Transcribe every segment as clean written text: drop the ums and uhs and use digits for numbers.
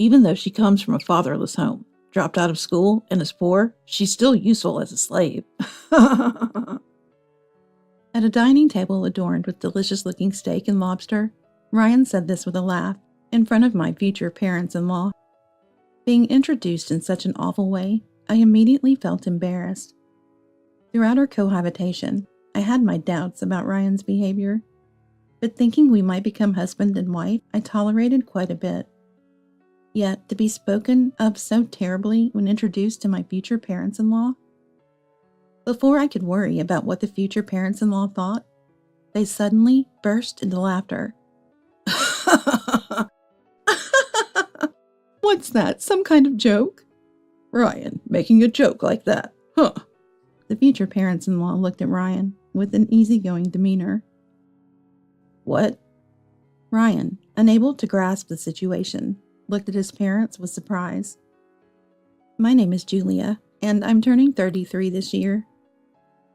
Even though she comes from a fatherless home, dropped out of school, and is poor, she's still useful as a slave. At a dining table adorned with delicious-looking steak and lobster, Ryan said this with a laugh in front of my future parents-in-law. Being introduced in such an awful way, I immediately felt embarrassed. Throughout our cohabitation, I had my doubts about Ryan's behavior, but thinking we might become husband and wife, I tolerated quite a bit. Yet, to be spoken of so terribly when introduced to my future parents-in-law? Before I could worry about what the future parents-in-law thought, they suddenly burst into laughter. What's that, some kind of joke? Ryan, making a joke like that, huh? The future parents-in-law looked at Ryan with an easygoing demeanor. What? Ryan, unable to grasp the situation, looked at his parents with surprise. My name is Julia, and I'm turning 33 this year.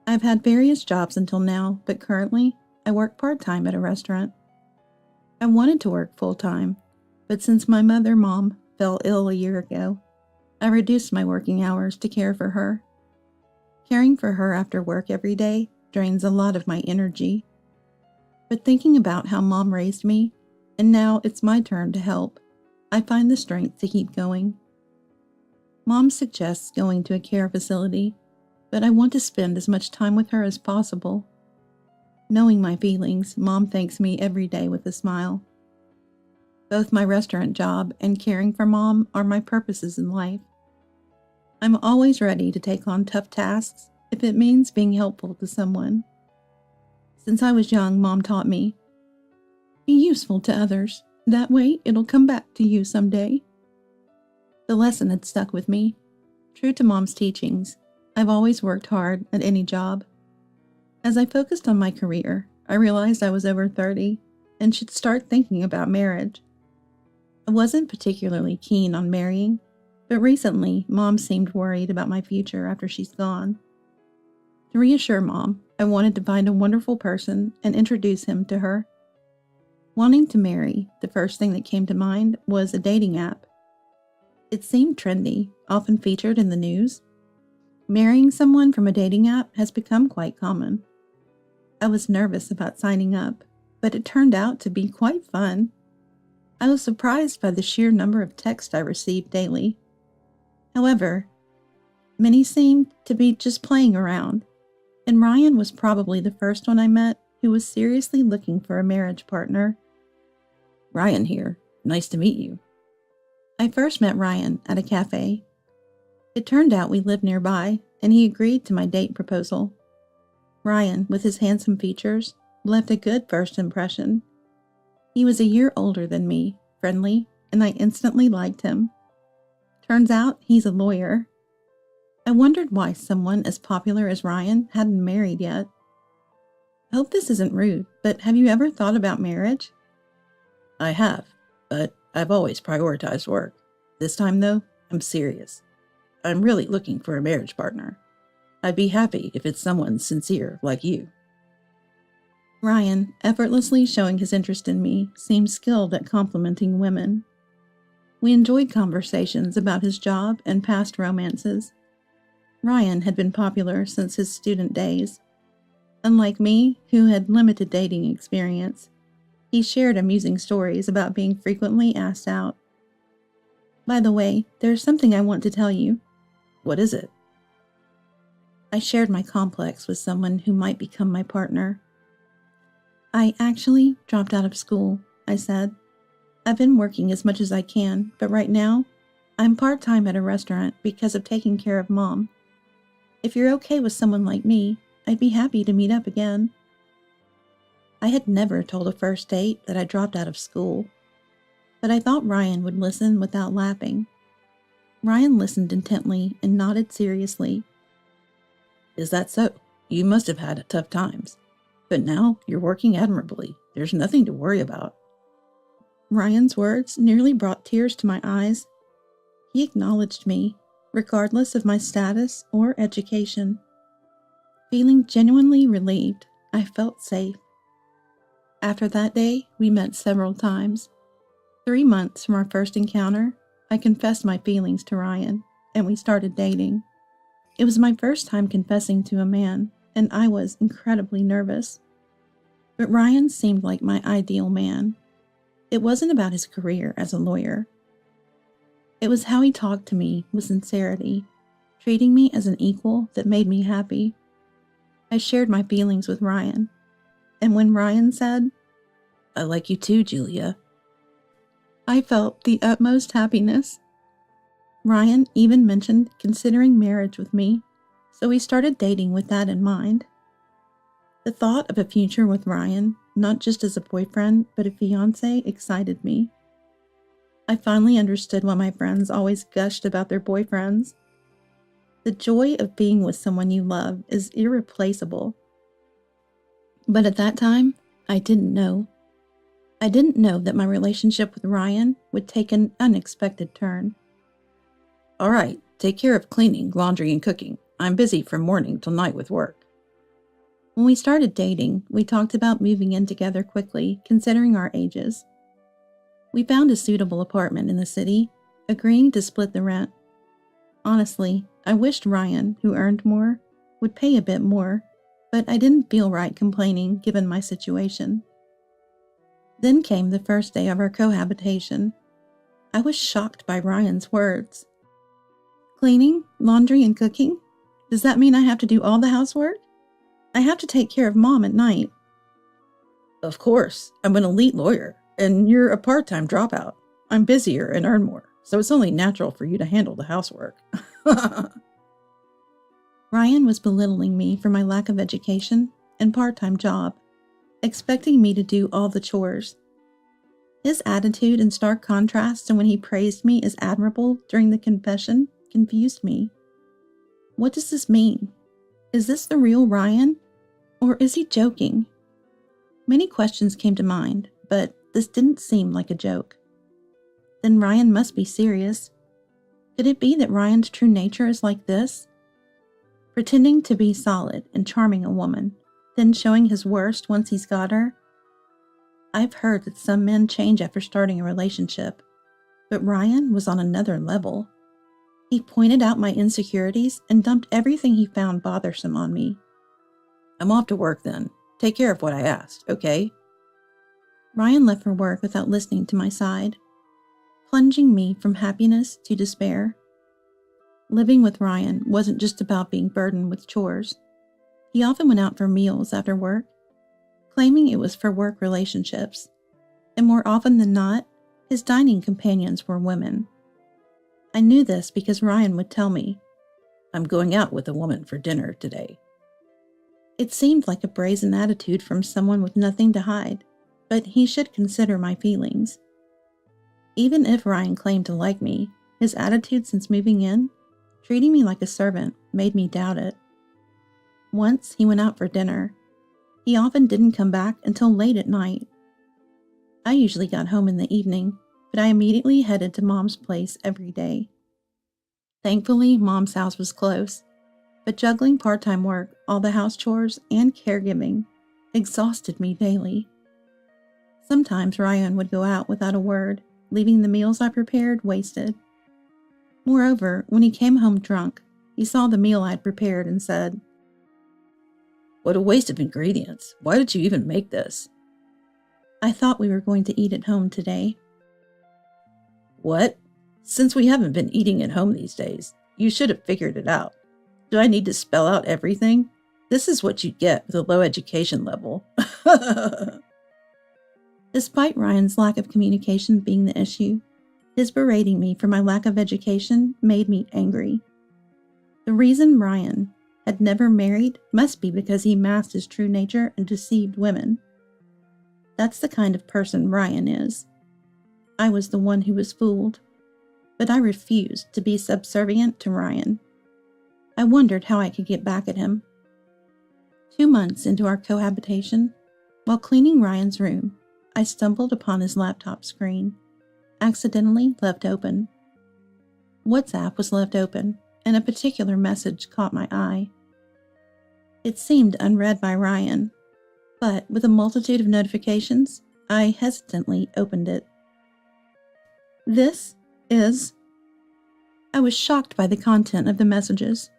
I've had various jobs until now, but currently, I work part-time at a restaurant. I wanted to work full-time, but since my mom fell ill a year ago, I reduced my working hours to care for her. Caring for her after work every day drains a lot of my energy. But thinking about how Mom raised me, and now it's my turn to help, I find the strength to keep going. Mom suggests going to a care facility, but I want to spend as much time with her as possible. Knowing my feelings, Mom thanks me every day with a smile. Both my restaurant job and caring for Mom are my purposes in life. I'm always ready to take on tough tasks if it means being helpful to someone. Since I was young, Mom taught me, be useful to others. That way, it'll come back to you someday. The lesson had stuck with me. True to Mom's teachings, I've always worked hard at any job. As I focused on my career, I realized I was over 30 and should start thinking about marriage. I wasn't particularly keen on marrying, but recently, Mom seemed worried about my future after she's gone. To reassure Mom, I wanted to find a wonderful person and introduce him to her. Wanting to marry, the first thing that came to mind was a dating app. It seemed trendy, often featured in the news. Marrying someone from a dating app has become quite common. I was nervous about signing up, but it turned out to be quite fun. I was surprised by the sheer number of texts I received daily. However, many seemed to be just playing around, and Ryan was probably the first one I met who was seriously looking for a marriage partner. Ryan here. Nice to meet you. I first met Ryan at a cafe. It turned out we lived nearby, and he agreed to my date proposal. Ryan, with his handsome features, left a good first impression. He was a year older than me, friendly, and I instantly liked him. Turns out he's a lawyer. I wondered why someone as popular as Ryan hadn't married yet. I hope this isn't rude, but have you ever thought about marriage? I have, but I've always prioritized work. This time, though, I'm serious. I'm really looking for a marriage partner. I'd be happy if it's someone sincere like you. Ryan, effortlessly showing his interest in me, seemed skilled at complimenting women. We enjoyed conversations about his job and past romances. Ryan had been popular since his student days. Unlike me, who had limited dating experience, he shared amusing stories about being frequently asked out. By the way, there's something I want to tell you. What is it? I shared my complex with someone who might become my partner. I actually dropped out of school, I said. I've been working as much as I can, but right now, I'm part-time at a restaurant because of taking care of Mom. If you're okay with someone like me, I'd be happy to meet up again. I had never told a first date that I dropped out of school, but I thought Ryan would listen without laughing. Ryan listened intently and nodded seriously. Is that so? You must have had tough times. But now you're working admirably. There's nothing to worry about. Ryan's words nearly brought tears to my eyes. He acknowledged me, regardless of my status or education. Feeling genuinely relieved, I felt safe. After that day, we met several times. 3 months from our first encounter, I confessed my feelings to Ryan, and we started dating. It was my first time confessing to a man, and I was incredibly nervous. But Ryan seemed like my ideal man. It wasn't about his career as a lawyer. It was how he talked to me with sincerity, treating me as an equal that made me happy. I shared my feelings with Ryan, and when Ryan said, "I like you too, Julia," I felt the utmost happiness. Ryan even mentioned considering marriage with me, so we started dating with that in mind. The thought of a future with Ryan, not just as a boyfriend, but a fiancé, excited me. I finally understood why my friends always gushed about their boyfriends. The joy of being with someone you love is irreplaceable. But at that time, I didn't know. I didn't know that my relationship with Ryan would take an unexpected turn. "All right, take care of cleaning, laundry, and cooking. I'm busy from morning till night with work." When we started dating, we talked about moving in together quickly, considering our ages. We found a suitable apartment in the city, agreeing to split the rent. Honestly, I wished Ryan, who earned more, would pay a bit more, but I didn't feel right complaining given my situation. Then came the first day of our cohabitation. I was shocked by Ryan's words. "Cleaning, laundry, and cooking? Does that mean I have to do all the housework? I have to take care of Mom at night." "Of course, I'm an elite lawyer, and you're a part-time dropout. I'm busier and earn more, so it's only natural for you to handle the housework." Ryan was belittling me for my lack of education and part-time job, expecting me to do all the chores. His attitude in stark contrast to when he praised me as admirable during the confession confused me. What does this mean? Is this the real Ryan? Or is he joking? Many questions came to mind, but this didn't seem like a joke. Then Ryan must be serious. Could it be that Ryan's true nature is like this? Pretending to be solid and charming a woman, then showing his worst once he's got her? I've heard that some men change after starting a relationship, but Ryan was on another level. He pointed out my insecurities and dumped everything he found bothersome on me. "I'm off to work then. Take care of what I asked, okay?" Ryan left for work without listening to my side, plunging me from happiness to despair. Living with Ryan wasn't just about being burdened with chores. He often went out for meals after work, claiming it was for work relationships, and more often than not, his dining companions were women. I knew this because Ryan would tell me, "I'm going out with a woman for dinner today." It seemed like a brazen attitude from someone with nothing to hide, but he should consider my feelings. Even if Ryan claimed to like me, his attitude since moving in, treating me like a servant, made me doubt it. Once he went out for dinner. He often didn't come back until late at night. I usually got home in the evening, but I immediately headed to Mom's place every day. Thankfully, Mom's house was close, but juggling part-time work, all the house chores, and caregiving exhausted me daily. Sometimes Ryan would go out without a word, leaving the meals I prepared wasted. Moreover, when he came home drunk, he saw the meal I'd prepared and said, "What a waste of ingredients. Why did you even make this?" I thought we were going to eat at home today. "What? Since we haven't been eating at home these days, you should have figured it out. Do I need to spell out everything? This is what you get with a low education level." Despite Ryan's lack of communication being the issue, his berating me for my lack of education made me angry. The reason Ryan had never married must be because he masked his true nature and deceived women. That's the kind of person Ryan is. I was the one who was fooled, but I refused to be subservient to Ryan. I wondered how I could get back at him. 2 months into our cohabitation, while cleaning Ryan's room, I stumbled upon his laptop screen, accidentally left open. WhatsApp was left open, and a particular message caught my eye. It seemed unread by Ryan, but with a multitude of notifications, I hesitantly opened it. "This is... I was shocked by the content of the messages.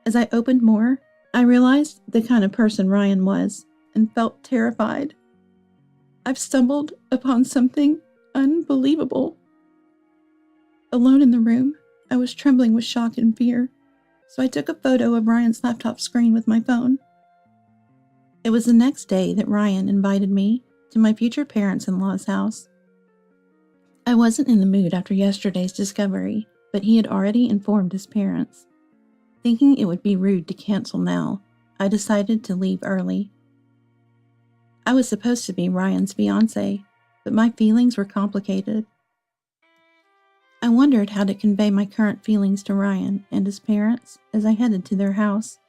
As I opened more, I realized the kind of person Ryan was and felt terrified. I've stumbled upon something unbelievable. Alone in the room, I was trembling with shock and fear, so I took a photo of Ryan's laptop screen with my phone. It was the next day that Ryan invited me to my future parents-in-law's house. I wasn't in the mood after yesterday's discovery, but he had already informed his parents. Thinking it would be rude to cancel now, I decided to leave early. I was supposed to be Ryan's fiancé, but my feelings were complicated. I wondered how to convey my current feelings to Ryan and his parents as I headed to their house.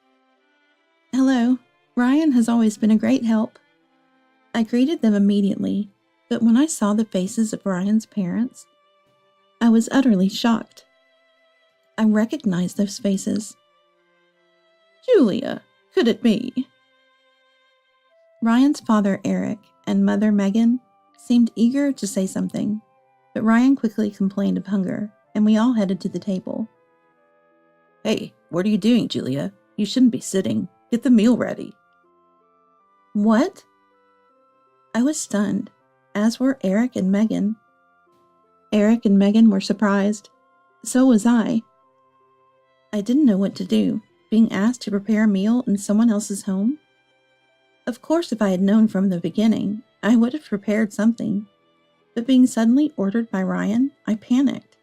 "Hello, Ryan has always been a great help." I greeted them immediately, but when I saw the faces of Ryan's parents, I was utterly shocked. I recognized those faces. "Julia, could it be?" Ryan's father, Eric, and mother, Megan, seemed eager to say something, but Ryan quickly complained of hunger, and we all headed to the table. "Hey, what are you doing, Julia? You shouldn't be sitting. Get the meal ready." "What?" I was stunned, as were Eric and Megan. Eric and Megan were surprised. So was I. I didn't know what to do, being asked to prepare a meal in someone else's home. Of course, if I had known from the beginning, I would have prepared something, but being suddenly ordered by Ryan, I panicked.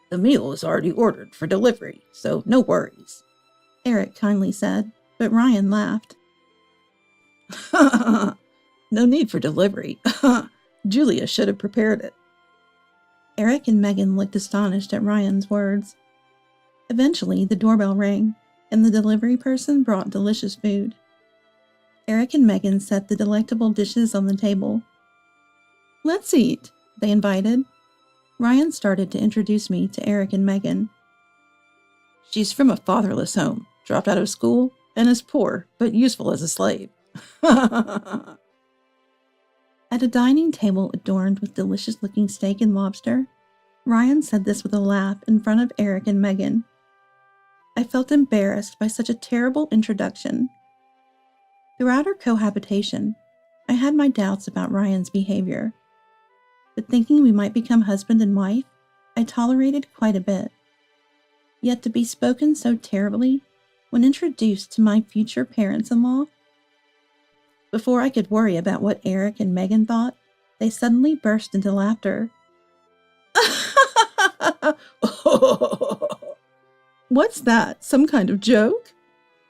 "The meal is already ordered for delivery, so no worries," Eric kindly said, but Ryan laughed. "No need for delivery. Julia should have prepared it." Eric and Megan looked astonished at Ryan's words. Eventually, the doorbell rang, and the delivery person brought delicious food. Eric and Megan set the delectable dishes on the table. "Let's eat," they invited. Ryan started to introduce me to Eric and Megan. "She's from a fatherless home, dropped out of school, and is poor, but useful as a slave." At a dining table adorned with delicious-looking steak and lobster, Ryan said this with a laugh in front of Eric and Megan. I felt embarrassed by such a terrible introduction. Throughout our cohabitation, I had my doubts about Ryan's behavior, but thinking we might become husband and wife, I tolerated quite a bit. Yet to be spoken so terribly when introduced to my future parents-in-law? Before I could worry about what Eric and Megan thought, they suddenly burst into laughter. "What's that? Some kind of joke?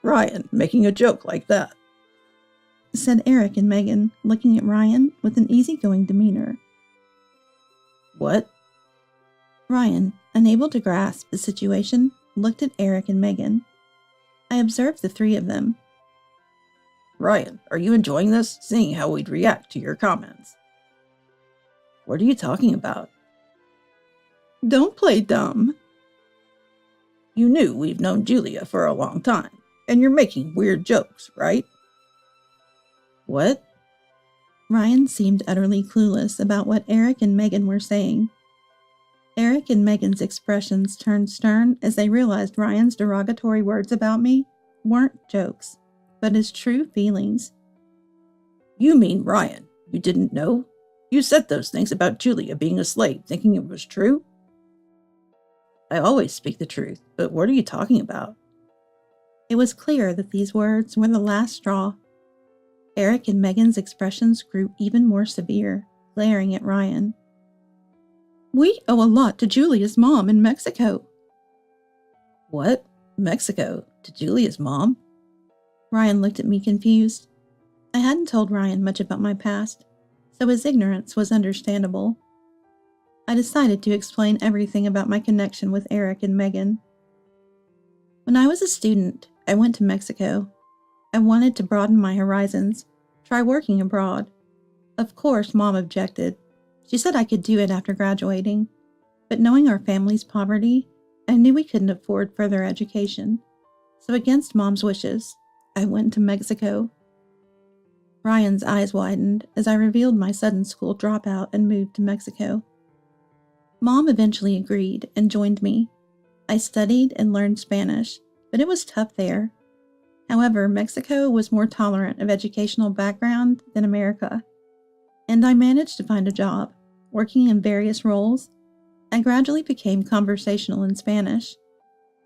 Ryan making a joke like that," said Eric and Megan, looking at Ryan with an easygoing demeanor. "What?" Ryan, unable to grasp the situation, looked at Eric and Megan. I observed the three of them. "Ryan, are you enjoying this, seeing how we'd react to your comments?" "What are you talking about?" "Don't play dumb." "You knew we've known Julia for a long time, and you're making weird jokes, right?" "What?" Ryan seemed utterly clueless about what Eric and Megan were saying. Eric and Megan's expressions turned stern as they realized Ryan's derogatory words about me weren't jokes, but his true feelings. "You mean Ryan, you didn't know? You said those things about Julia being a slave thinking it was true?" "I always speak the truth, but what are you talking about?" It was clear that these words were the last straw. Eric and Megan's expressions grew even more severe, glaring at Ryan. "We owe a lot to Julia's mom in Mexico." "What? Mexico? To Julia's mom?" Ryan looked at me confused. I hadn't told Ryan much about my past, so his ignorance was understandable. I decided to explain everything about my connection with Eric and Megan. When I was a student, I went to Mexico. I wanted to broaden my horizons, try working abroad. Of course, Mom objected. She said I could do it after graduating, but knowing our family's poverty, I knew we couldn't afford further education. So against Mom's wishes, I went to Mexico. Ryan's eyes widened as I revealed my sudden school dropout and moved to Mexico. Mom eventually agreed and joined me. I studied and learned Spanish, but it was tough there. However, Mexico was more tolerant of educational background than America, and I managed to find a job, working in various roles. I gradually became conversational in Spanish.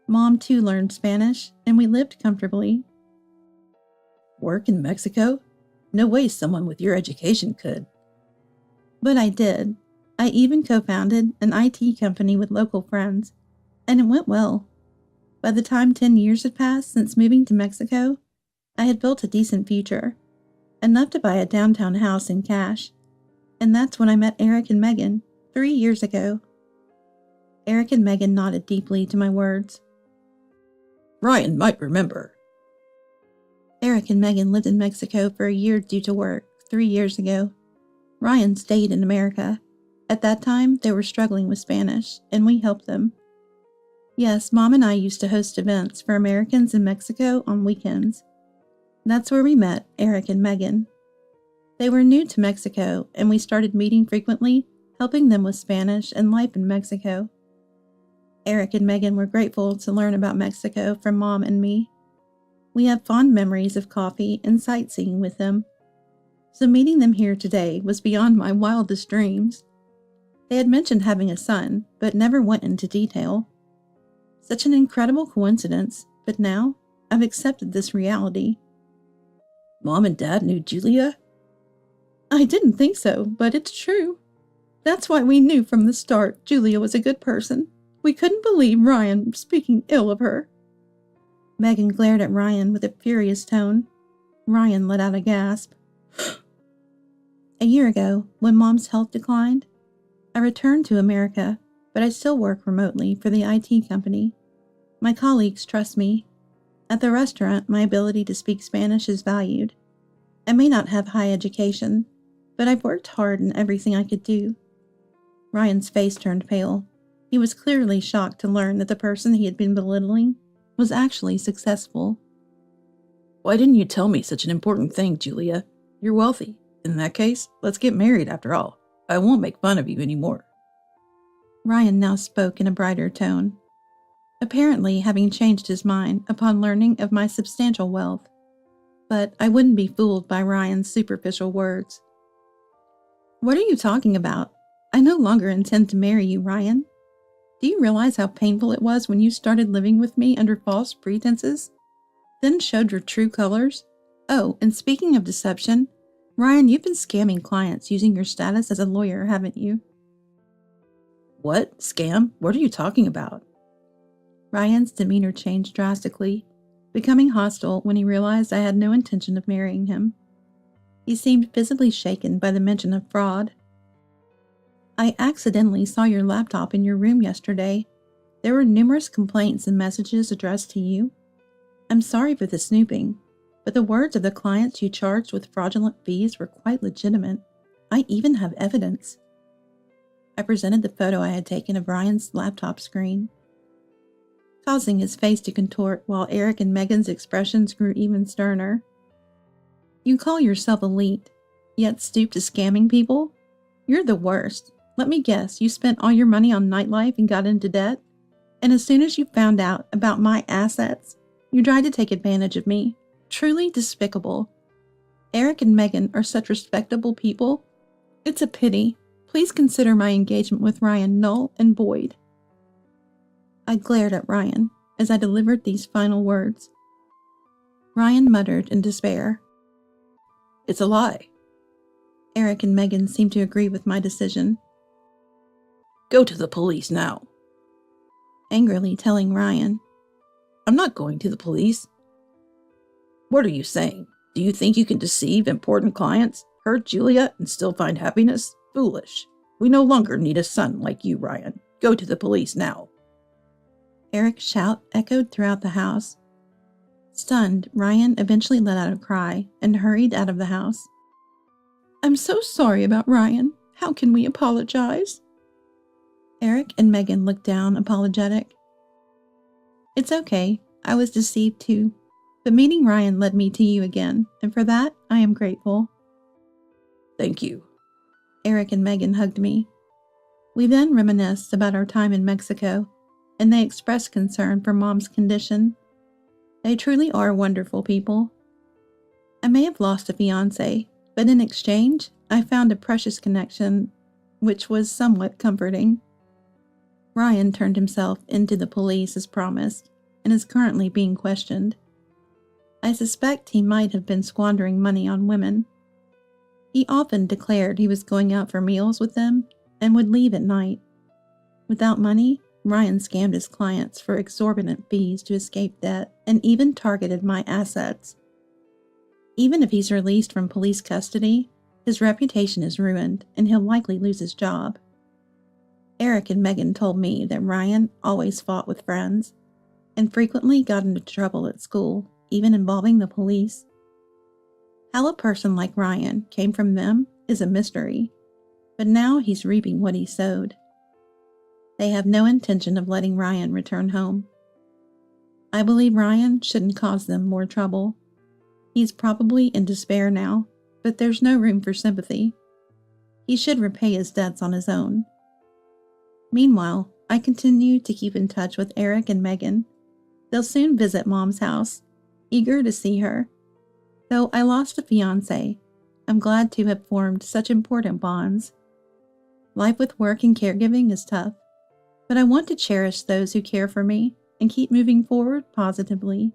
Mom too learned Spanish, and we lived comfortably. Work in Mexico? No way someone with your education could. But I did. I even co-founded an IT company with local friends, and it went well. By the time 10 years had passed since moving to Mexico, I had built a decent future, enough to buy a downtown house in cash. And that's when I met Eric and Megan, 3 years ago. Eric and Megan nodded deeply to my words. Ryan might remember. Eric and Megan lived in Mexico for a year due to work 3 years ago. Ryan stayed in America. At that time, they were struggling with Spanish, and we helped them. Yes, Mom and I used to host events for Americans in Mexico on weekends. That's where we met Eric and Megan. They were new to Mexico, and we started meeting frequently, helping them with Spanish and life in Mexico. Eric and Megan were grateful to learn about Mexico from Mom and me. We have fond memories of coffee and sightseeing with them. So meeting them here today was beyond my wildest dreams. They had mentioned having a son, but never went into detail. Such an incredible coincidence, but now I've accepted this reality. Mom and Dad knew Julia? I didn't think so, but it's true. That's why we knew from the start Julia was a good person. We couldn't believe Ryan speaking ill of her. Megan glared at Ryan with a furious tone. Ryan let out a gasp. A year ago, when Mom's health declined, I returned to America, but I still work remotely for the IT company. My colleagues trust me. At the restaurant, my ability to speak Spanish is valued. I may not have high education, but I've worked hard in everything I could do. Ryan's face turned pale. He was clearly shocked to learn that the person he had been belittling was actually successful. Why didn't you tell me such an important thing, Julia? You're wealthy. In that case, let's get married after all. I won't make fun of you anymore. Ryan now spoke in a brighter tone, apparently having changed his mind upon learning of my substantial wealth. But I wouldn't be fooled by Ryan's superficial words. What are you talking about? I no longer intend to marry you, Ryan. Do you realize how painful it was when you started living with me under false pretenses, then showed your true colors? Oh, and speaking of deception, Ryan, you've been scamming clients using your status as a lawyer, haven't you? What? Scam? What are you talking about? Ryan's demeanor changed drastically, becoming hostile when he realized I had no intention of marrying him. He seemed visibly shaken by the mention of fraud. I accidentally saw your laptop in your room yesterday. There were numerous complaints and messages addressed to you. I'm sorry for the snooping, but the words of the clients you charged with fraudulent fees were quite legitimate. I even have evidence. I presented the photo I had taken of Ryan's laptop screen, causing his face to contort while Eric and Megan's expressions grew even sterner. You call yourself elite, yet stoop to scamming people? You're the worst. Let me guess, you spent all your money on nightlife and got into debt? And as soon as you found out about my assets, you tried to take advantage of me. Truly despicable. Eric and Megan are such respectable people. It's a pity. Please consider my engagement with Ryan null and void. I glared at Ryan as I delivered these final words. Ryan muttered in despair. It's a lie. Eric and Megan seemed to agree with my decision. Go to the police now. Angrily telling Ryan. I'm not going to the police. What are you saying? Do you think you can deceive important clients, hurt Julia, and still find happiness? Foolish. We no longer need a son like you, Ryan. Go to the police now. Eric's shout echoed throughout the house. Stunned, Ryan eventually let out a cry and hurried out of the house. I'm so sorry about Ryan. How can we apologize? Eric and Megan looked down, apologetic. It's okay. I was deceived too. But meeting Ryan led me to you again, and for that, I am grateful. Thank you. Eric and Megan hugged me. We then reminisced about our time in Mexico, and they expressed concern for Mom's condition. They truly are wonderful people. I may have lost a fiancé, but in exchange, I found a precious connection, which was somewhat comforting. Ryan turned himself into the police as promised, and is currently being questioned. I suspect he might have been squandering money on women. He often declared he was going out for meals with them and would leave at night. Without money, Ryan scammed his clients for exorbitant fees to escape debt and even targeted my assets. Even if he's released from police custody, his reputation is ruined and he'll likely lose his job. Eric and Megan told me that Ryan always fought with friends and frequently got into trouble at school, even involving the police. How a person like Ryan came from them is a mystery, but now he's reaping what he sowed. They have no intention of letting Ryan return home. I believe Ryan shouldn't cause them more trouble. He's probably in despair now, but there's no room for sympathy. He should repay his debts on his own. Meanwhile, I continue to keep in touch with Eric and Megan. They'll soon visit Mom's house, eager to see her. Though I lost a fiancé, I'm glad to have formed such important bonds. Life with work and caregiving is tough, but I want to cherish those who care for me and keep moving forward positively.